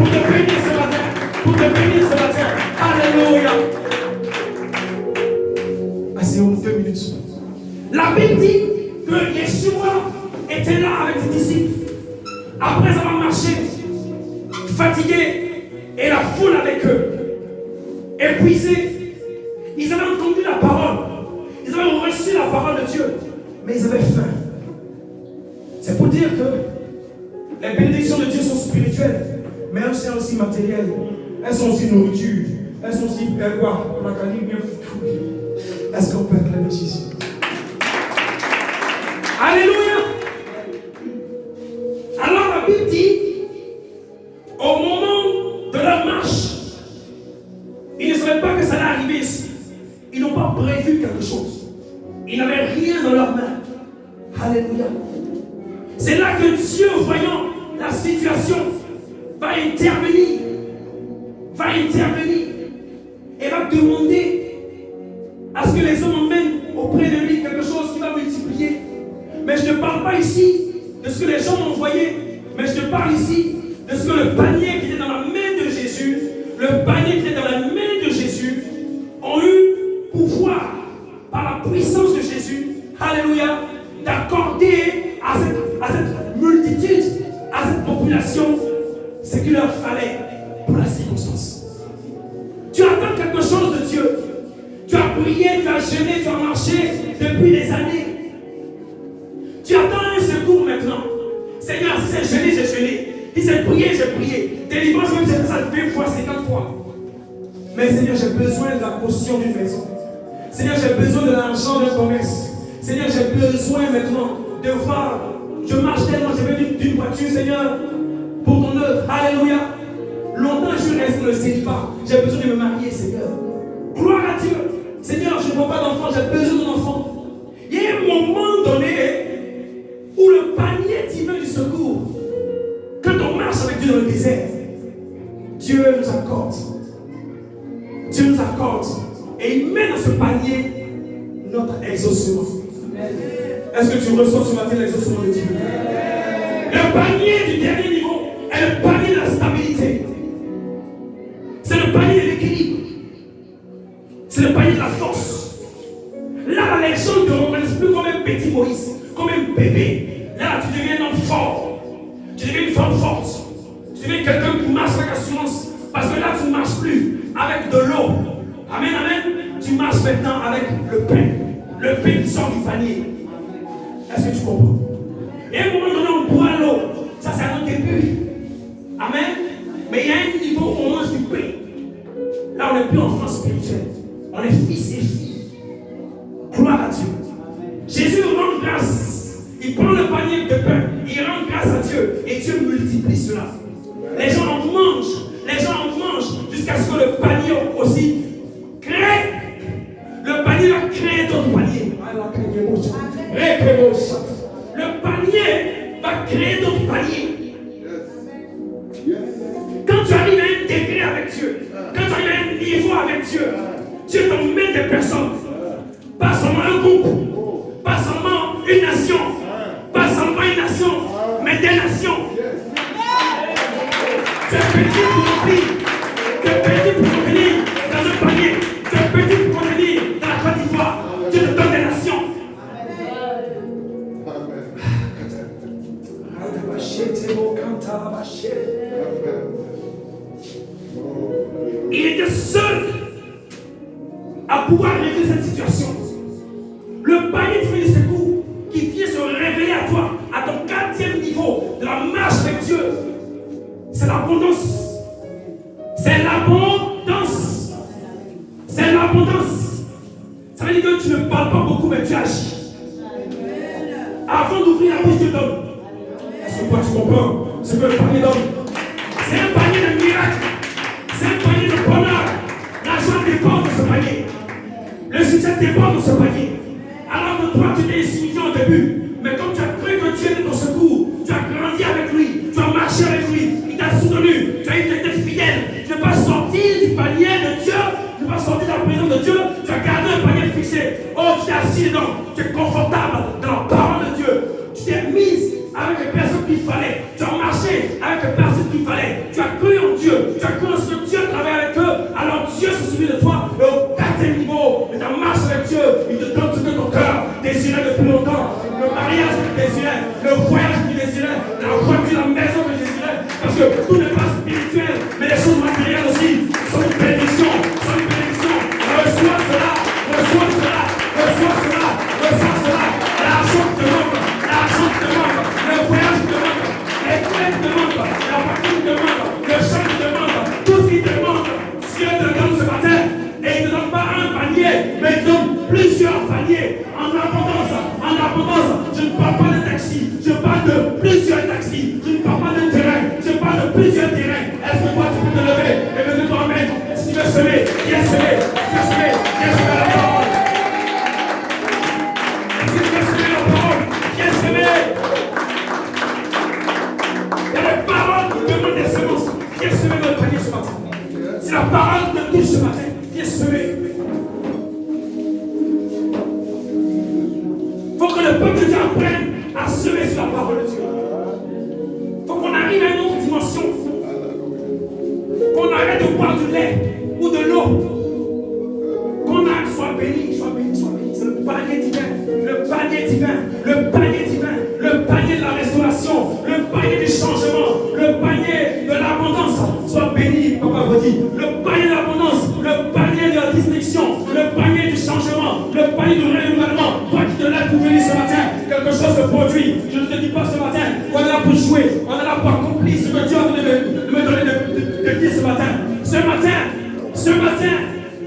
te bénir ce matin. Pour te bénir ce matin. Alléluia. Asseyons-nous 2 minutes. La Bible dit que Yeshua était là avec ses disciples. Après avoir marché, fatigué, et la foule avec eux, épuisés, ils avaient entendu la parole. Ils avaient reçu la parole de Dieu. Mais ils avaient faim. C'est pour dire que les bénédictions de Dieu sont spirituelles, mais elles sont aussi matérielles. Elles sont aussi nourriture. Elles sont aussi quoi? On a qu'à dire bien foutu. Est-ce qu'on peut acclamer Jésus? Alléluia! Alors la Bible dit, au moment de leur marche, ils ne savaient pas que ça allait arriver ici. Ils n'ont pas prévu quelque chose. Ils n'avaient rien dans leurs mains. Alléluia. C'est là que Dieu, voyant la situation, va intervenir. Et va demander à ce que les hommes emmènent auprès de lui quelque chose qui va multiplier. Mais je ne parle pas ici de ce que les gens ont envoyé, mais je te parle ici de ce que le panier qui était dans la main de Jésus, le panier qui était dans la main de Jésus, ont eu pouvoir, par la puissance de Jésus, alléluia, d'accorder à cette multitude, à cette population, ce qu'il leur fallait pour la circonstance. Tu attends quelque chose de Dieu. Tu as prié, tu as jeûné, tu as marché depuis des années. Tu attends un secours maintenant. Seigneur, si c'est jeûné, j'ai jeûné. Si c'est prié, j'ai prié. Délivrance, même j'ai fait ça 20 fois, 50 fois. Mais Seigneur, j'ai besoin de la caution d'une maison. Seigneur, j'ai besoin de l'argent d'un commerce. Seigneur, j'ai besoin maintenant de voir. Je marche tellement, j'ai besoin d'une voiture, Seigneur, pour ton œuvre. Alléluia. Longtemps, je reste dans le célibat. J'ai besoin de me marier, Seigneur. Gloire à Dieu. Seigneur, je ne vois pas d'enfant, j'ai besoin d'un enfant. Il y a un moment donné où le panier divin du secours, quand on marche avec Dieu dans le désert, Dieu nous accorde. Dieu nous accorde. Et il met dans ce panier notre exaucement. Est-ce que tu reçois ce matin l'exaucement de Dieu? Le panier du dernier niveau est le panier de la stabilité. C'est le panier de l'équilibre. C'est le panier de la force. Là, les gens ne te reconnaissent plus comme un petit Moïse, comme un bébé. Là, tu deviens un homme fort. Tu deviens une femme forte. Tu deviens quelqu'un qui marche avec assurance. Parce que là, tu ne marches plus avec de l'eau. Amen, amen. Tu marches maintenant avec le pain. Le pain qui sort du panier. Est-ce que tu comprends? Et à un moment donné, on boit l'eau. Ça, c'est un autre début. Amen. Mais il y a un niveau où on mange du pain. Là, on n'est plus enfant spirituel. On est fils et filles. Gloire à Dieu. Jésus rend grâce. Il prend le panier de pain. Il rend grâce à Dieu. Et Dieu multiplie cela. Les gens en mangent. Les gens en mangent jusqu'à ce que le panier aussi crée. Le panier va créer d'autres paniers. Le panier va créer d'autres paniers. Quand tu arrives à un degré avec Dieu, quand tu arrives à un niveau avec Dieu, Dieu t'emmène des personnes. Pas seulement un groupe, pas seulement une nation, pas seulement une nation, mais des nations. Tu es petit pour remplir, tu es petit pour revenir dans un panier, tu es petit pour revenir dans la Côte d'Ivoire. Dieu te donne des nations. Il était seul à pouvoir régler cette situation. Le panier divin de secours qui vient se révéler à toi, à ton 4e niveau de la marche avec Dieu, c'est l'abondance. C'est l'abondance. C'est l'abondance. Ça veut dire que tu ne parles pas beaucoup, mais tu agis. Avant d'ouvrir la bouche, Dieu donne. Est-ce que toi tu comprends ce que le panier donne? C'est un panier de miracles. C'est un panier de bonheur. L'argent dépend de ce panier. Le succès dépend de ce panier. Alors que toi, tu étais insignifiant au début. Mais comme tu as cru que Dieu était ton secours, tu as grandi avec lui, tu as marché avec lui, il t'a soutenu, tu as été fidèle. Tu n'es pas sorti du panier de Dieu, tu n'es pas sorti de la présence de Dieu, tu as gardé un panier fixé. Oh, tu t'es assis dedans, tu es confortable dans la parole de Dieu. Tu t'es mise avec les personnes qu'il fallait, tu as marché avec les personnes qu'il fallait, tu as cru en Dieu. tout n'est pas spirituel, mais les choses matérielles aussi sont une bénédiction. Reçois cela. L'argent te manque, le voyage te manque, les fêtes te manquent, la voiture te manque, le champ te manque, tout ce qui te manque. Dieu te donne ce matin et il ne te donne pas un panier, mais il te donne plusieurs paniers en abondance. Je ne parle pas de taxi, je parle de plusieurs taxis, je ne parle pas de terrain, je parle de plusieurs terrains. Est-ce que toi tu peux te lever et me dire toi-même, si tu veux semer, viens semer la parole. Si tu veux semer la parole, viens semer. Il y a des paroles qui demandent des semences. Viens semer dans le panier ce matin. Si la parole te touche ce matin, viens semer. Il faut que le peuple de Dieu apprenne à semer sur la parole de Dieu. Il faut qu'on arrive à une autre dimension. Qu'on arrête de boire du lait ou de l'eau. Qu'on soit béni. C'est le panier divin, le panier de la restauration, le panier du changement, le panier de l'abondance. Sois béni, papa vous dit. Le panier de l'abondance, le panier de la distinction, le panier du changement, le panier du renouvellement. Toi qui te lèves pour venir ce matin, quelque chose se produit. Je ne te dis pas ce matin qu'on est là pour jouer, on est là pour accomplir ce que Dieu a donné de me donner de dire ce matin. Ce matin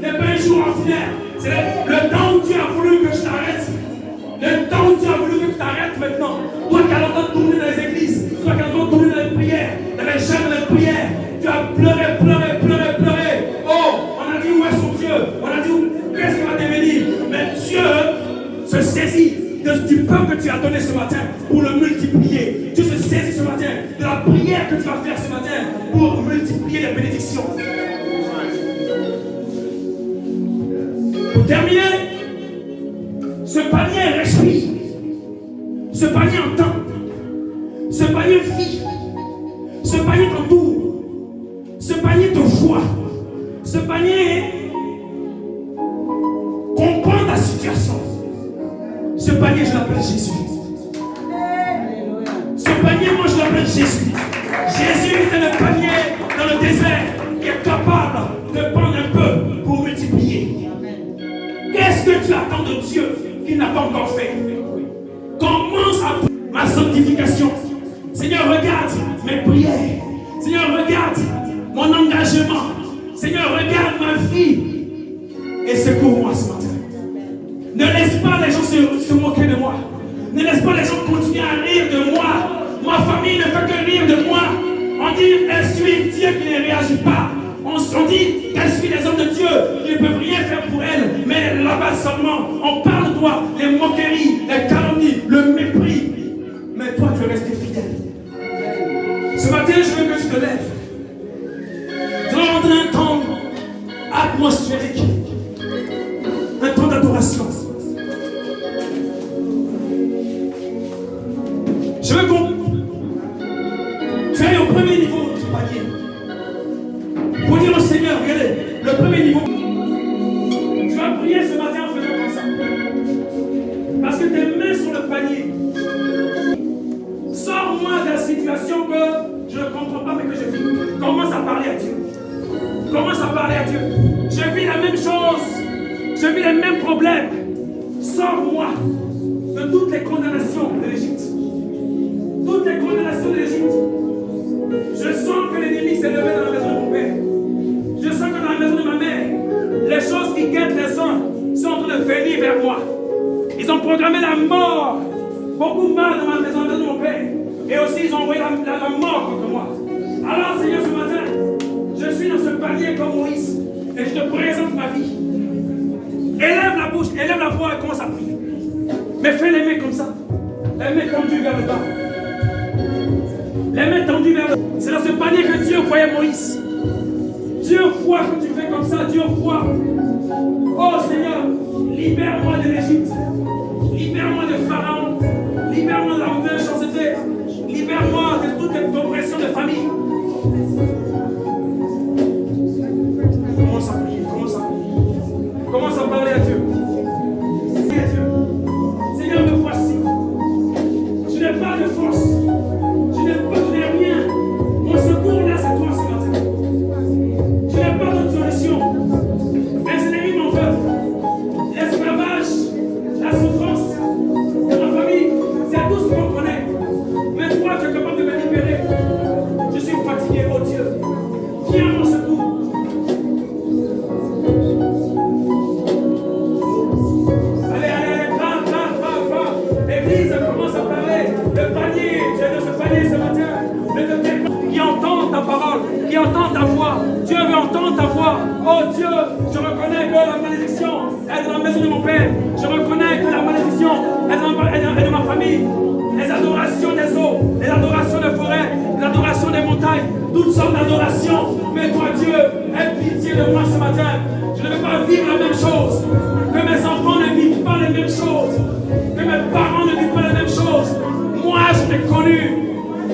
n'est pas un jour ordinaire. C'est le temps où Dieu a voulu que je t'arrête. Le temps où Dieu a voulu que tu t'arrêtes maintenant. Toi qui as longtemps tourné dans les églises, toi qui as longtemps tourné dans les prières, dans les chaînes de prières, tu as pleuré. Oh, on a dit où est son Dieu? On a dit qu'est-ce qu'il va devenir? Mais Dieu se saisit du peuple que tu as donné ce matin pour le multiplier. Dieu se saisit ce matin de la prière que tu vas faire ce matin pour multiplier les bénédictions. Pour terminer, ce panier respire, ce panier entend, ce panier vit, ce panier t'entoure, ce panier te voit, ce panier comprend ta situation. Ce panier, je l'appelle Jésus. Ce panier, moi, je l'appelle Jésus. Jésus est le panier dans le désert qui est capable de prendre un peu pour multiplier. Qu'est-ce que tu attends de Dieu qu'il n'a pas encore fait? Commence à ma sanctification. Seigneur, regarde mes prières. Seigneur, regarde mon engagement. Seigneur, regarde ma vie. Et secours-moi ce matin. Ne laisse pas les gens se moquer de moi. Ne laisse pas les gens continuer à rire de moi. Ma famille ne fait que rire de moi. On dit, elle suit Dieu qui ne réagit pas. On dit qu'elle suit les hommes de Dieu qui ne peuvent rien faire pour elle, mais là-bas seulement, on parle de toi, les moqueries, les calomnies, le mépris. Mais toi, tu es resté fidèle. Ce matin, je veux que tu te lèves. Nous allons rentrer un temps atmosphérique, un temps d'adoration. Je veux qu'on tu ailles au premier niveau du panier. Pour dire au Seigneur, regardez, le premier niveau. Tu vas prier ce matin en faisant comme ça. Parce que tes mains sont le panier. Sors-moi de la situation que je ne comprends pas mais que je vis. Commence à parler à Dieu. Commence à parler à Dieu. Je vis la même chose. Je vis les mêmes problèmes. Sors-moi de toutes les condamnations de l'Égypte. Toutes les condamnations de l'Égypte. Je sens que l'ennemi s'est levé dans la maison de mon père. Je sens que dans la maison de ma mère, les choses qui guettent les uns sont en train de venir vers moi. Ils ont programmé la mort. Beaucoup mal dans la maison de mon père. Et aussi, ils ont envoyé la mort contre moi. Alors, Seigneur, ce matin, je suis dans ce panier comme Moïse. Et je te présente ma vie. Élève la bouche, élève la voix et commence à prier. Mais fais les mains comme ça. Les mains tendues vers le bas. Les mains tendues vers le bas. C'est dans ce panier que Dieu voyait Moïse. Dieu voit quand tu fais comme ça, Dieu voit. Oh Seigneur, libère-moi de l'Égypte. Libère-moi de Pharaon. Libère-moi de la méchanceté. Libère-moi de toute cette oppression de famille. Commence à prier, commence à prier. Commence à parler à Dieu. Seigneur, me voici. Je n'ai pas de force. Je n'ai rien. Mon secours là j'entends ta voix. Oh Dieu, je reconnais que la malédiction est dans la maison de mon Père. Je reconnais que la malédiction est dans ma famille. Les adorations des eaux, les adorations des forêts, les adorations des montagnes, toutes sortes d'adorations. Mais toi, Dieu, aie pitié de moi ce matin. Je ne veux pas vivre la même chose. Que mes enfants ne vivent pas les mêmes choses. Que mes parents ne vivent pas les mêmes choses. Moi, je t'ai connu.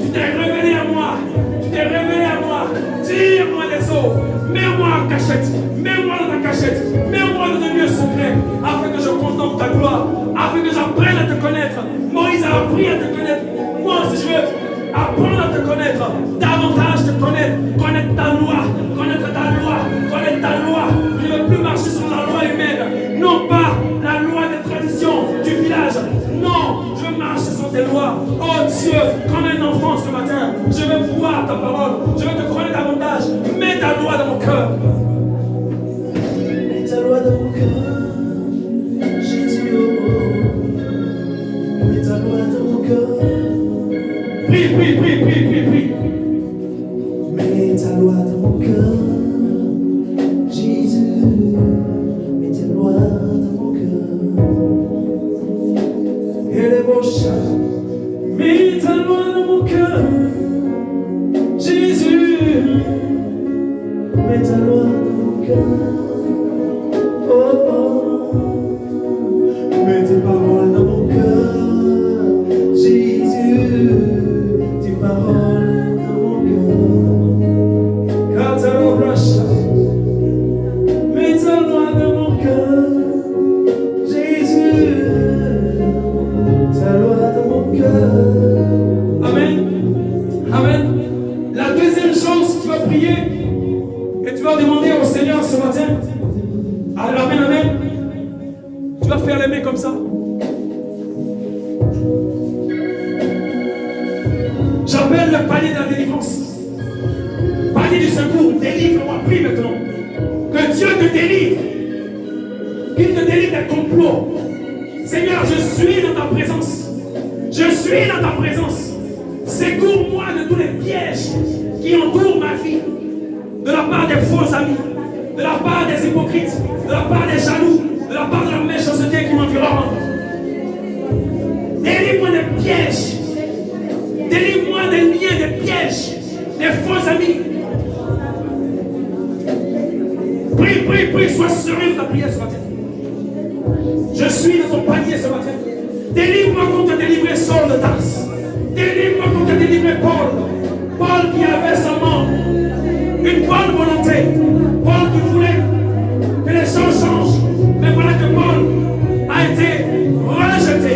Tu t'es révélé à moi. Tu t'es révélé à moi. Tire-moi des eaux. Mets-moi en cachette. Mets-moi dans ta cachette. Mets-moi dans un lieu secret. Afin que je contemple ta gloire. Afin que j'apprenne à te connaître. Moïse a appris à te connaître. Moi aussi, je veux apprendre à te connaître. Davantage te connaître. Connaître ta loi. Connaître ta loi. Connaître ta loi. Je ne veux plus marcher sur la loi humaine. Non pas la loi des traditions du village. Non, je veux marcher sur tes lois. Oh Dieu, comme un enfant ce matin, je veux voir ta parole. Je veux te connaître davantage. Mets ta loi dans mon cœur. Mets ta loi dans mon cœur. Jésus, mets ta loi dans mon cœur. Prie, prie, prie, prie, prie, prie. Mets ta loi dans mon cœur. Jésus, mets ta loi dans mon cœur. Et les beaux chats. Mets ta loi dans mon cœur. Jésus, mets ta loi dans mon cœur. Oh, oh. Mets tes paroles dans mon cœur. Jésus, tes paroles dans mon cœur. Car ta loi mets ta loi dans mon cœur. Jésus, ta loi dans mon cœur. Amen. Amen. La deuxième chose, tu vas prier et tu vas demander au Seigneur ce matin. Amen, amen. Tu vas faire les mains comme ça. J'appelle le panier de la délivrance. Panier du secours. Délivre-moi. Prie maintenant. Que Dieu te délivre. Qu'il te délivre des complots. Seigneur, je suis dans ta présence. Je suis dans ta présence. Secours-moi de tous les pièges qui entourent ma vie. De la part des faux amis, de la part des hypocrites, de la part des jaloux, de la part de la méchanceté qui m'environne. Délivre-moi des pièges. Délivre-moi des liens, des pièges, des faux amis. Prie, prie, prie, sois serein de ta prière ce matin. Je suis dans ton panier ce matin. Délivre-moi comme tu as délivré Saul de Tarse. Délivre-moi comme tu as délivré Paul. Paul qui avait seulement une bonne volonté. Paul qui voulait que les choses changent. Mais voilà que Paul a été rejeté.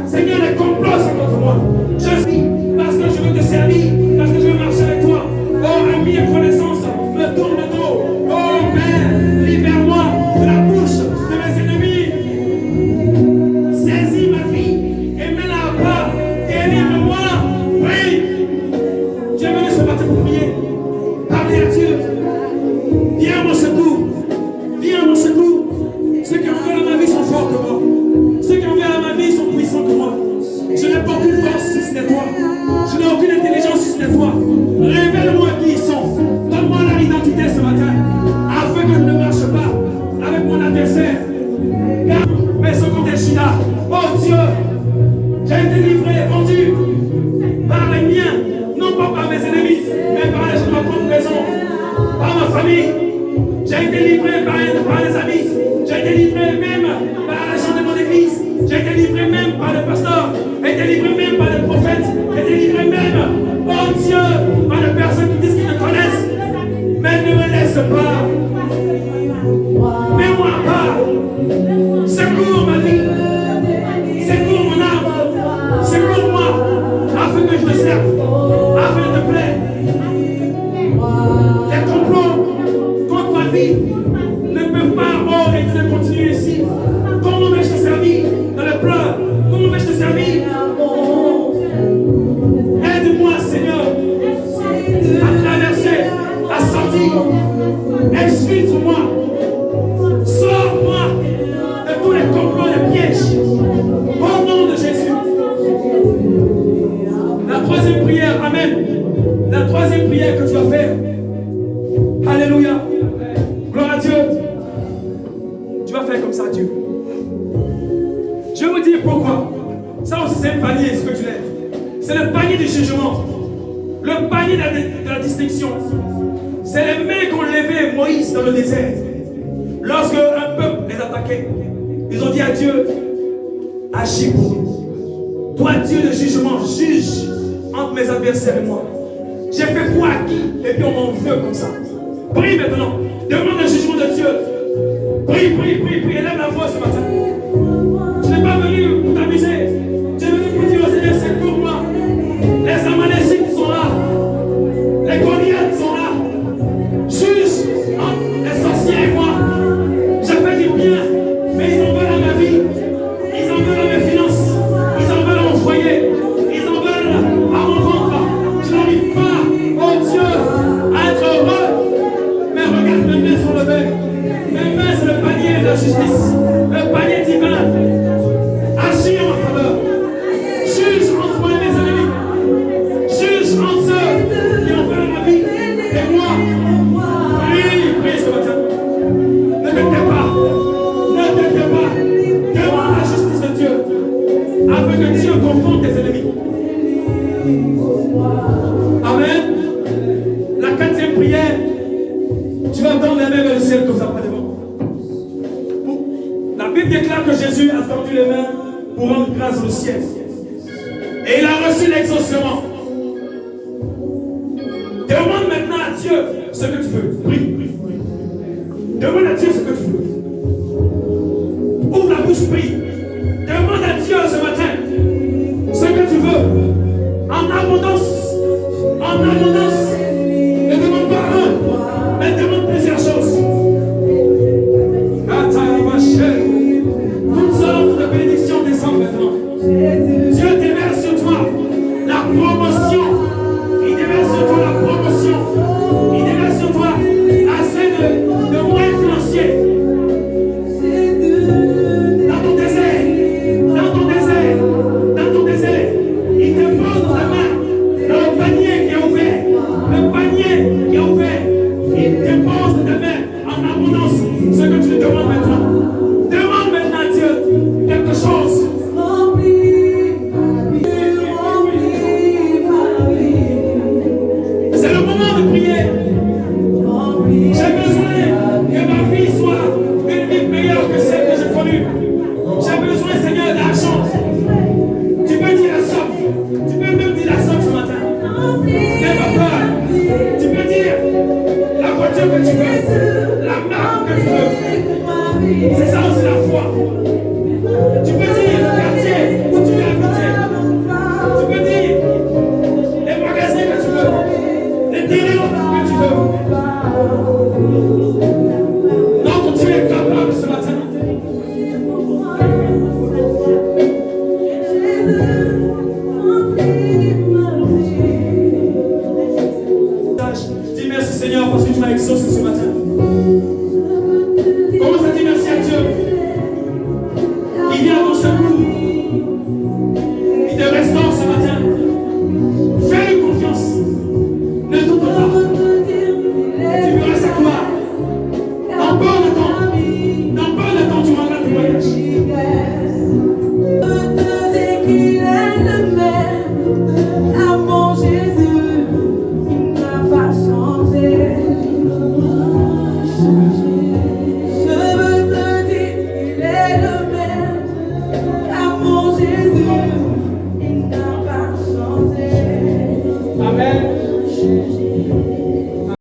Seigneur, les complots sont contre moi. Je suis parce que je veux te servir, parce que je veux marcher avec toi. Oh, ami et connaissance, me tourne le dos. Oh, Père, libère-moi de la bouche de mes ennemis. Saisis ma vie et mets-la à part. Délivre-moi. Prie. Tu es venu ce matin pour prier. Parlez à Dieu. Viens à mon secours. Viens à mon secours. Ceux qui ont fait à ma vie sont forts que moi. Ceux qui ont fait à ma vie sont puissants que moi. Je n'ai pas aucune force si ce n'est toi. Je n'ai aucune intelligence si ce n'est toi. Révèle-moi qui ils sont. Donne-moi leur identité ce matin. Afin que je ne marche pas avec mon adversaire. Car mes secondes des China. Oh Dieu, j'ai été livré, vendu par les miens. Non pas par mes ennemis, mais par les gens de ma propre maison. Par ma famille. J'ai été livré par les amis. J'ai été livré même par les gens de mon église. J'ai été livré même par les pasteurs. J'ai été livré même par les prophètes. J'ai été livré même, oh Dieu, par les personnes qui disent qu'ils te connaissent. Mais ne me laisse pas. Mets-moi pas. Secours ma vie. Secours mon âme. Secours-moi. Afin que je te serve. Afin de te plaire. Les complots contre ma vie ne peuvent pas avoir et de continuer ici. Comment vais-je te servir dans les pleurs? Comment vais-je te servir? Aide-moi, Seigneur, à traverser, à sortir. Exfiltre-moi. Sors-moi de tous les complots, les pièges. Au nom de Jésus. La troisième prière, amen. La troisième prière que tu vas faire. Alléluia. pourquoi? Ça aussi, c'est un panier, ce que tu lèves. C'est le panier du jugement. Le panier de la distinction. C'est les mains qu'ont levé Moïse dans le désert. Lorsque un peuple les attaquait, ils ont dit à Dieu, agis pour nous. Toi, Dieu de jugement, juge entre mes adversaires et moi. J'ai fait quoi à qui? Et puis on m'en veut comme ça. Prie maintenant. Demande le jugement de Dieu. Prie, prie, prie, prie. Élève la voix ce matin. Tu n'es pas venu pour t'amuser. Tu es venu pour dire au Seigneur, c'est pour moi. Les Amalécites sont là. Les Goliaths sont là. Juge entre les sorciers et moi. J'ai fait du bien, mais ils en veulent à ma vie. Ils en veulent à mes finances. Ils en veulent à mon foyer. Ils en veulent à mon ventre. Je n'arrive pas, oh Dieu, à être heureux. Mais regarde mes mains sont levées. Mes mains, c'est le panier de la justice. Le panier divin. Agis en ma faveur. Juge entre moi et mes ennemis. Juge entre ceux qui en veulent ma vie et moi. Prie, prie ce matin. Ne te tais pas. Ne te tais pas. Demande la justice de Dieu. Afin que Dieu confonde tes ennemis. Amen. La 4e prière, tu vas tendre les mains vers le ciel comme ça près de moi. La Bible déclare que Jésus a tendu les mains pour rendre grâce au ciel. Et il a reçu l'exaucement. Demande maintenant à Dieu ce que tu veux. Prie, prie, prie. Demande à Dieu ce que tu veux. Ouvre la bouche, prie. Demande à Dieu ce matin ce que tu veux. En abondance. En abondance. Ne demande pas un, mais demande plusieurs choses. Toutes sortes de bénédictions descendent maintenant. Dieu déverse sur toi la promotion. Il déverse sur toi la promotion. Il déverse sur toi assez de moyens financiers. Dans ton désert, dans ton désert, dans ton désert, il te pose dans la main le panier qui est ouvert. Le panier qui est ouvert. Il te pose dans ta main en abondance ce que tu lui demandes maintenant. Demande maintenant à Dieu quelque chose. C'est le moment de prier. J'ai besoin que ma vie soit une vie meilleure que celle que j'ai connue. J'ai besoin, Seigneur, d'argent. Tu peux dire la somme. Tu peux même dire la somme ce matin. N'aie pas peur. Tu peux dire la voiture que tu veux, la marque que tu veux. C'est ça aussi la foi. Tu peux dire le quartier où tu veux habiter. Tu peux dire les magasins que tu veux, les terrains que tu veux. Donc tu es capable ce matin. Dis merci Seigneur parce que tu m'as exaucé ce matin. Commence à dire merci à Dieu. Il vient à ton secours.